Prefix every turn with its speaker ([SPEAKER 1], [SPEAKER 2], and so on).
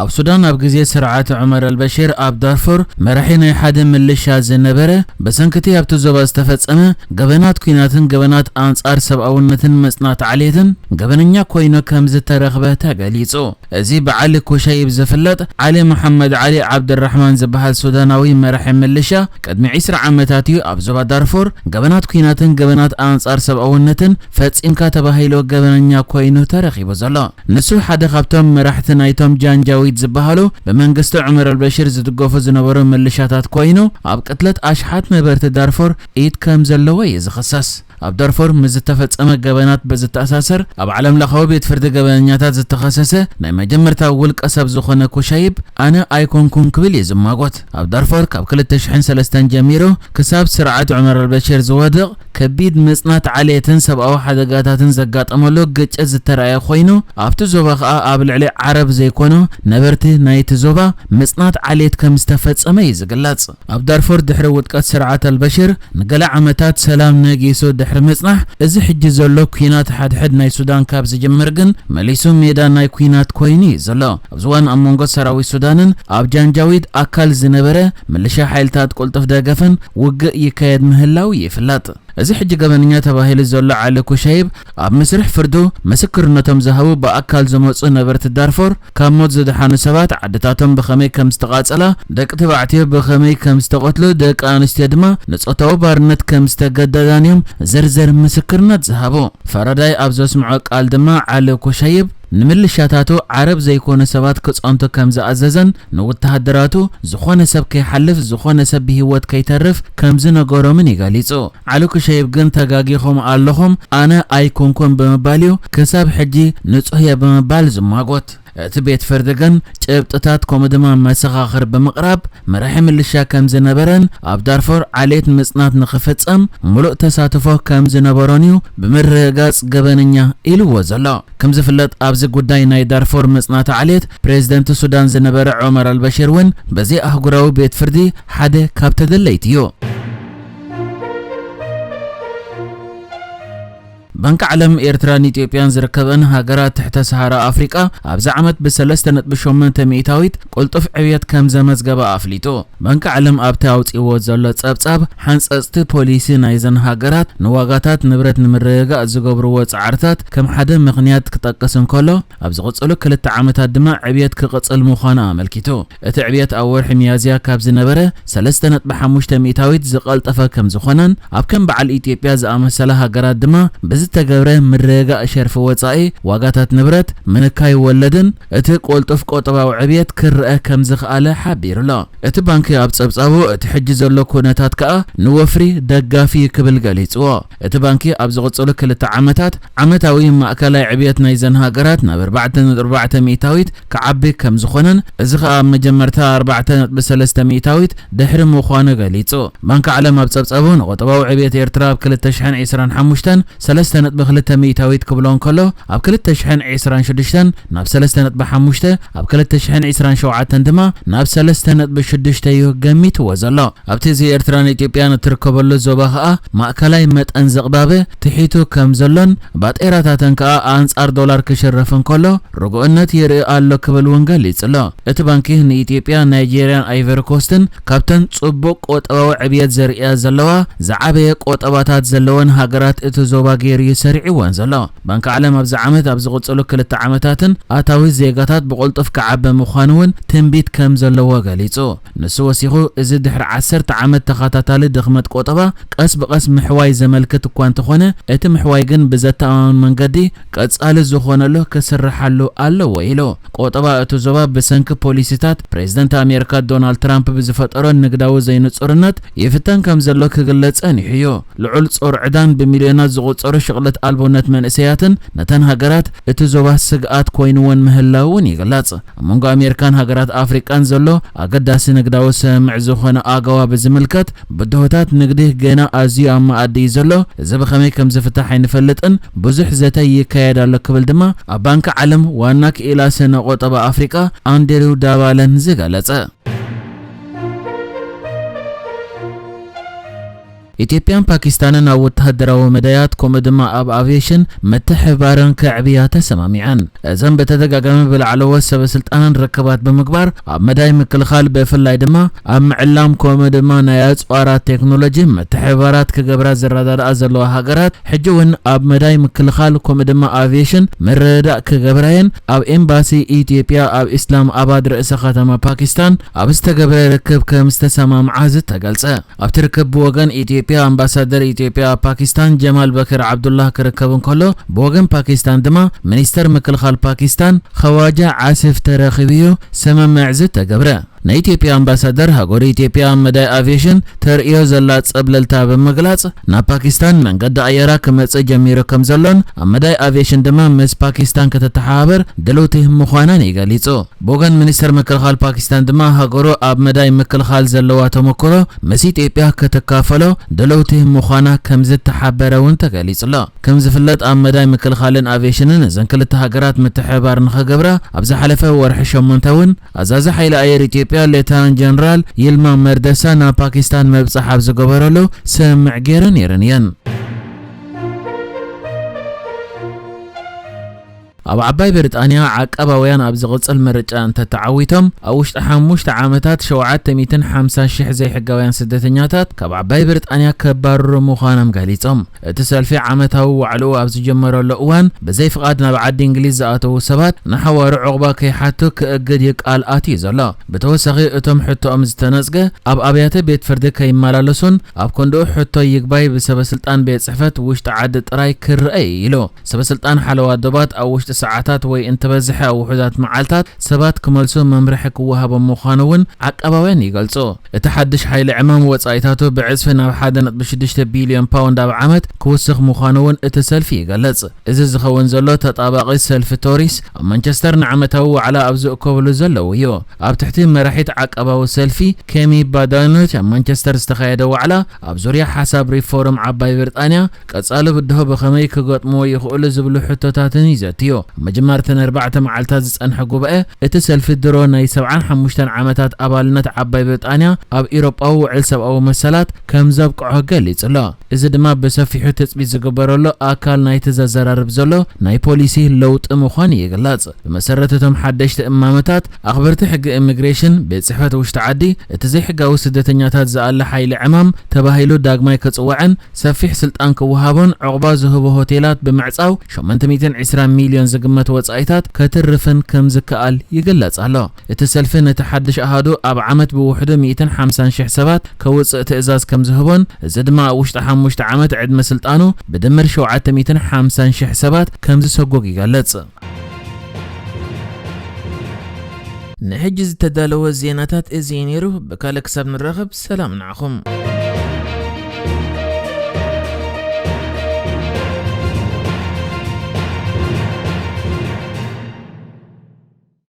[SPEAKER 1] ኣብ ሱዳን ኣብ ግዜ ስርዓት ዑመር አልበሽር ኣብ ዳርፉር መራሒና ሓደ ምልሻ ዝነበረ በሰንከቲ ኣብቲ ዞባ ዝተፈጸመ ገበናት ኩናትን ገበናት አንጻር ሰብኣውነትን መጽናት ዓሌትን ገበነኛ ኮይኑ ከም ዝተረኽበ ተገሊጹ። እዚ በዓል ኮሻይብ ዝፍለጥ ዓሊ መሐመድ ዓሊ ዓብድራሕማን ዝበሃል ሱዳናዊ መራሒ ምልሻ ቅድሚ 20 ዓመታት እዩ ኣብ ዞባ ዳርፉር ገበናት ኩናትን ገበናት አንጻር ሰብኣውነትን ፈጺምካ ተባሂሉ ገበነኛ ኮይኑ ተረኺቡ ዘሎ። ንሱ ሓደ ካብቶም መራሕቲ ናይቶም ጃንጃዊት ዝበሃሉ በመንግስቲ ዑመር አልበሽር ዝድገፉ ዝነበሩ ምልሻታት ኮይኑ ኣብ ቅትለት ኣሽሓት ነበርቲ ዳርፉር ኢድ ከም ዘለዎ ይዝኽሰስ። ኣብ ዳርፉር ምዝተፈጸመ ገበናት በዝተኣሳሰር ኣብ ዓለም ለኻዊ ቤት ፍርዲ ገበነኛታት ዝተኸሰሰ ናይ መጀመርታ ውልቀ ሰብ ዝኾነ ኮሻይብ ኣነ ኣይኮንኩን ክብል ይዝማጎት። ኣብ ዳርፉር ካብ 2003 ጀሚሩ ክሳብ ስርዓት ዑመር አልበሽር ዝወድቕ ከቢድ መጽናት ዓሌትን ሰብኣዊ ሓደጋታትን ዘጋጠመሉ ግጭት ዝተረኣየ ኮይኑ ኣብቲ ዞባ ከዓ ኣብ ልዕሊ ዓረብ ዘይኮኑ ነበርቲ ናይቲ ዞባ መጽናት ዓሌት ከም ዝተፈጸመ ይዝግለጽ። ኣብ ዳርፉር ድሕሪ ውድቀት ስርዓት አልበሽር ንገለ ዓመታት ሰላም ነጊሱ ድሕሪ ምጽናሕ እዚ ሕጂ ዘሎ ኩናት ሓድሕድ ናይ ሱዳን ካብ ዝጅምር ግን መሊሱ ሜዳ ናይ ኩናት ኮይኑ ዘሎ። ኣብ ዝዋን ኣብ መንጎ ሰራዊት ሱዳንን ኣብ ጃንጃዊት ኣካል ዝነበረ ምልሻ ሓይልታት ቁልጡፍ ደገፍን ውግእ ይካየድ ምህላው ይፍለጥ። እዚ ሕጂ ገበነኛ ተባሂሉ ዘሎ ዓሊ ኮሻይብ ኣብ መስርሕ ፍርዱ ምስክርነቶም ዝሃቡ በኣካል ዝመጹ ነበርቲ ዳርፉር ካብ ሞት ዝድሓኑ ሰባት ዓድታቶም ብኸመይ ከም ዝተቃጸላ ደቂ ተባዕትዮ ብኸመይ ከም ዝተቆትሉ ደቂ ኣንስትዮ ድማ ንጾታዊ ባርነት ከም ዝተገደዳን እዮም ዝርዝር ምስክርነት ዝሃቡ። ፈረዳይ ኣብ ዘስምዖ ቃል ድማ ዓሊ ኮሻይብ ንምልሻታቱ ዓረብ ዘይኮነ ሰባት ክጸንቱ ከም ዝኣዘዘን ንወተሃደራቱ ዝኾነ ሰብ ከይሓልፍ ዝኾነ ሰብ ብህይወት ከይተርፍ ከም ዝነገሮምን ይገሊጹ። ዓሊ ኮሻይብ ግን ተጋጊኹም ኣለኹም ኣነ ኣይኮንኩን ብምባል እዩ ክሳብ ሕጂ ንጹህ እየ ብምባል ዝማጎት። እቲ ቤት ፍርዲ ግን ጭብጥታት ከምኡ ድማ መሰኻኽር ብምቕራብ መራሒ ምልሻ ከም ዝነበረን ኣብ ዳርፉር ዓሌት ምጽናት ንኽፍጸም ሙሉእ ተሳትፎ ከም ዝነበሮን እዩ ብምርግጋጽ ገበነኛ ኢልዎ ዘሎ። ከም ዝፍለጥ ኣብዚ ጉዳይ ናይ ዳርፉር ምጽናት ዓሌት ፕሬዝደንት ሱዳን ዝነበረ ዑመር አልበሽር እውን በዚ ኣህጉራዊ ቤት ፍርዲ ሓደ ካብ ተደለይቲ እዩ። ባንክ ዓለም ኤርትራን ኢትዮጵያን ዝርከበን ሃገራት ትሕተ ሰሃራ ኣፍሪቃ ኣብዚ ዓመት ብ3.8 ሚእታዊት ቁልጡፍ ዕብየት ከም ዘመዝገበ ኣፍሊጡ። ባንክ ዓለም ኣብቲ ኣውፂዎ ዘሎ ጸብጻብ ሓንጸጽቲ ፖሊሲ ናይዘን ሃገራት ንዋጋታት ንብረት ንምርግጋእ ዝገብርዎ ጻዕርታት ከም ሓደ ምኽንያት ክጠቅስ እንከሎ ኣብ ዝቕጽሉ 2 ዓመታት ድማ ዕብየት ክቕጽል ምዃኑ ኣመልኪቱ። እቲ ዕብየት ኣብ ወርሒ ሚያዝያ ካብ ዝነበረ 3.5 ሚእታዊት ዝቐልጠፈ ከም ዝኾነን ኣብ ከም በዓል ኢትዮጵያ ዝኣመሰለ ሃገራት ድማ ተገብረ ምርግጋእ ሸርፊ ወጻኢ ዋጋታት ንብረት ምንካይ ወለድን እቲ ቁልጡፍ ቆጠባዊ ዕብየት ክርአ ከም ዝኽኣለ ሓቢሩሎ። እቲ ባንኪ ኣብ ጸብጻቡ እቲ ሕጂ ዘሎ ኩነታት ከዓ ንወፍሪ ደጋፊ ክብል ገሊጽዎ። እቲ ባንኪ ኣብ ዝቕጽሉ 2 ዓመታት ዓመታዊ ማእከላይ ዕብየት ናይዘን ሃገራት ናብ 4.4 ሚእታዊት ክዓቢ ከም ዝኾነን እዚ ከዓ ኣብ መጀመርታ 4.3 ሚእታዊት ድሕሪ ምዃኑ ገሊጹ። ባንኪ ዓለም ኣብ ጸብጻቡ ንቆጠባዊ ዕብየት ኤርትራ ኣብ 2025 3.2 ሚእታዊት ክብሎን ከሎ ኣብ 2026 ናብ 3.5 ኣብ 2027 ድማ ናብ 3.6 እዩ ገሚትዎ ዘሎ። ኣብቲ እዚ ኤርትራን ኢትዮጵያን እትርከበሉ ዞባ ከዓ ማእከላይ መጠን ዘቕባበ ትሒቱ ከም ዘሎን ባጤራታተን ከዓ ኣንጻር ዶላር ክሽረፍን ከሎ ርጉእነት ይርኢ ኣሎ ክብል እውን ገሊጹሎ። እቲ ባንኪ ንኢትዮጵያ ናይጄርያን ኣይቨሪ ኮስትን ካብተን ጽቡቕ ቆጠባዊ ዕብየት ዘርእያ ዘለዋ ዝዓበየ ቆጠባታት ዘለወን ሃገራት እቲ ዞባ ገይሩ ይሰሪዕዎን ዘሎ። ባንክ ዓለም ኣብዚ ዓመት ኣብ ዝቕጽሉ 2 ዓመታትን ኣታዊ ዜጋታት ብቁልጡፍ ክዓቢ ምዃኑ እውን ትንቢት ከም ዘለዎ ገሊጹ። ንሱ ወሲኹ እዚ ድሕሪ 10 ዓመት ተኸታታሊ ድኽመት ቆጠባ ቀስ ብቐስ ምሕዋይ ዘመልክት እኳ እንተኾነ እቲ ምሕዋይ ግን ብዘተኣማምን መንገዲ ቀጻሊ ዝኾነሉ ክስርሓሉ ኣለዎ ኢሉ። ቆጠባ እቲ ዞባ ብሰንኪ ፖሊሲታት ፕሬዝደንት ኣሜሪካ ዶናልድ ትራምፕ ብዝፈጠሮ ንግዳዊ ዘይንጹርነት ይፍተን ከም ዘሎ ክግለጽ ጸኒሑ። ልዑል ጾር ዕዳን ብሚልዮናት ዝቑጸሩ ሽቕለት ኣልቦነት መንእሰያትን ነተን ሃገራት እቲ ዞባ ስግኣት ኮይኑውን ምህላውን ይግለጽ። ኣብ መንጎ ኣሜሪካን ሃገራት ኣፍሪቃን ዘሎ ኣገዳሲ ንግዳዊ ስምምዕ ዝኾነ ኣገባ ብዝምልከት ብድሆታት ንግዲ ገና ኣዝዩ ኣብ መኣዲ እዩ ዘሎ። እዚ ብኸመይ ከም ዝፍታሕ ኣይንፈልጥን ብዙሕ ዘተ ይካየድ ኣሎ ክብል ድማ ኣብ ባንኪ ዓለም ዋና ክኢላ ስነ ቆጠባ ኣፍሪቃ ኣንድሪው ዳባለን ዝገለጸ። ኢትዮጵያን ፓኪስታንን ኣብ ወተሃደራዊ መዳያት ከምኡ ድማ ኣብ አቪዬሽን መተሓባረን ከዕብያ ተሰማሚዐን እዘን በተደጋጋሚ ብላዕለዎት ሰበስልጣናት ረከባት ብምግባር ኣብ መዳይ ምክልኻል ብፍላይ ድማ ኣብ ምዕላም ከምኡ ድማ ናይ ኣጽዋራት ቴክኖሎጂ መተሓባራት ክገብራ ዝረዳድኣ ዘለዋ ሃገራት ሕጂ እውን ኣብ መዳይ ምክልኻል ከምኡ ድማ አቪዬሽን መረዳእ ክገብራየን ኣብ ኤምባሲ ኢትዮጵያ ኣብ ኢስላም አባድ ርእሰ ከተማ ፓኪስታን ኣብ ዝተገብረ ርክብ ከም ዝተሰማምዓ ዝተገልጸ ኣብቲ ርክብ ብወገን ኢትዮጵያ አምባሳደር ኢትዮጵያ ፓኪስታን ጀማል በክር አብዱላህ ክርከብን ከሎ ብወገን ፓኪስታን ድማ ሚኒስተር ምክልኻል ፓኪስታን ኸዋጃ ዓሲፍ ተረኺብዩ ስምምዕ ዝተገብረ ናይ ኢትዮጵያ አምባሳደር ሃገር ኢትዮጵያ መዳይ አቪዬሽን ተርእዮ ዘላ ጸብለልታ ብምግላጽ ናብ ፓኪስታን መንገዲ ኣየራ ክመጽእ ጀሚሩ ከም ዘሎን ኣብ መዳይ አቪዬሽን ድማ ምስ ፓኪስታን ከተተሓባበር ድልውቲ ምዃናን ይገሊጹ ብወገን ሚኒስተር ምክልኻል ፓኪስታን ድማ ሃገሩ ኣብ መዳይ ምክልኻል ዘለዋ ተመክሮ ምስ ኢትዮጵያ ከተካፈሎ ድልውቲ ምዃና ከም ዝተሓበረ እውን ተገሊጹሎ ከም ዝፍለጥ ኣብ መዳይ ምክልኻልን አቪዬሽንን እዘን ክልተ ሃገራት ምትሕብባር ንኸገብራ ኣብ ዝሓለፈ ወርሒ 8 እውን ኣዛዚ ሓይሊ ኣየር ኢትዮጵያ ሌተናንት ጀነራል ይልማ መርደሳ ናብ ፓኪስታን መብጻሕ ኣብ ዝገበረሉ ስምምዕ ገይረን ነይረን እየን ኣብ ዓባይ ብሪጣንያ ዓቀባውያን ኣብ ዝቕጽል ምርጫ እንተተዓዊቶም ኣብ ውሽጢ 5 ዓመታት 750,000 ዘይሕጋውያን ስደተኛታት ካብ ዓባይ ብሪጣንያ ከባረሩ ምዃኖም ገሊጾም እቲ ሰልፊ ዓመታዊ ዋዕሉ ኣብ ዝጀመረሉ እዋን ብዘይ ፍቓድ ናብ ዓዲ እንግሊዝ ዝኣተዉ ሰባት ንሓዋሩ ዕቑባ ከይሓቱ ክእግድ ይቃልኣት እዩ ዘሎ ብተወሳኺ እቶም ሕቶኦም ዝተነጽገ ኣብ ኣብያተ ቤት ፍርዲ ከይመላለሱን ኣብ ኮንድኡ ሕቶ ይግባይ ብሰበስልጣን ቤት ጽሕፈት ውሽጢ ዓዲ ጥራይ ክርአይ ኢሉ ሰበስልጣን ሓለዋ ዶባት ኣብ ውሽጢ ሰዓታት ወይ እንተበዝሐ ውሕዳት መዓልታት ሰባት ክመልሱ መምርሒ ክወሃቦም ምዃኑውን ዓቀባውያን ይገልጹ እቲ ሓድሽ ሓይሊ ዕማም ወጻኢታቱ ብዕጽፊ ናብ 1.6 ቢልዮን ፓውንድ ኣብ ዓመት ክውስኽ ምዃኑውን እቲ ሰልፊ ይገልጽ እዚ ዝኸውን ዘሎ ተጣባቂ ሰልፊ ቶሪስ ኣብ ማንቸስተር ንዓመታዊ ዋዕላ ኣብ ዝእከብሉ ዘለዉ እዩ ኣብ ትሕቲ መራሒት ዓቀባዊ ሰልፊ ኬሚ ባዳኖች ኣብ ማንቸስተር ዝተኻየደ ዋዕላ ኣብ ዙርያ ሓሳብ ሪፎርም ዓባይ ብሪጣንያ ቀጻሊ ብድሆ ብኸመይ ክገጥምዎ ይኽእሉ ዝብሉ ሕቶታትን ይዘትዮ መጀመርተን 4 መዓልታት ዝጸንሐ ጉባኤ እቲ ሰልፊ ድሮ ናይ 75 ዓመታት ኣባልነት ዓባይ ብሪጣንያ ኣብ ኤውሮጳዊ ውዕል ሰብኣዊ መሰላት ከም ዘብቅዖ ገሊጹሎ እዚ ድማ ብሰፊሑ ተጽቢት ዝግበረሉ ኣካል ናይቲ ዘዘራርብ ዘሎ ናይ ፖሊሲ ለውጢ ምዃኑ ይግለጽ ብመሰረቶም ሓደሽቲ እማመታት ኣኽበርቲ ሕጊ ኢሚግሬሽን ቤት ጽሕፈት ውሽጢ ዓዲ እቲ ዘይሕጋዊ ስደተኛታት ዝኣለ ሓይሊ ዕማም ተባሂሉ ዳግማይ ክጽውዕን ሰፊሕ ስልጣን ክወሃቦን ዕቑባ ዝህቡ ሆቴላት ብምዕጻው 820 ሚልዮን ዝግመት ወጻኢታት ከትርፍን ከም ዝከኣል ይግለጽ ኣሎ እቲ ሰልፊ ነቲ ሓድሽ ኣሃዱ ኣብ ዓመት ብውሕዱ 150,000 ሰባት ከውጽእ ትእዛዝ ከም ዝህቦን እዚ ድማ ውሽጢ 5 ዓመት ዕድመ ስልጣኑ ብድምር 750,000 ሰባት ከም ዝሰጎግ ይገልጽ ንሕጂ ዝተዳለወ ዜናታት እዚ ነይሩ ብካልእ ክሳብ ንራኸብ ሰላም ንዓኹም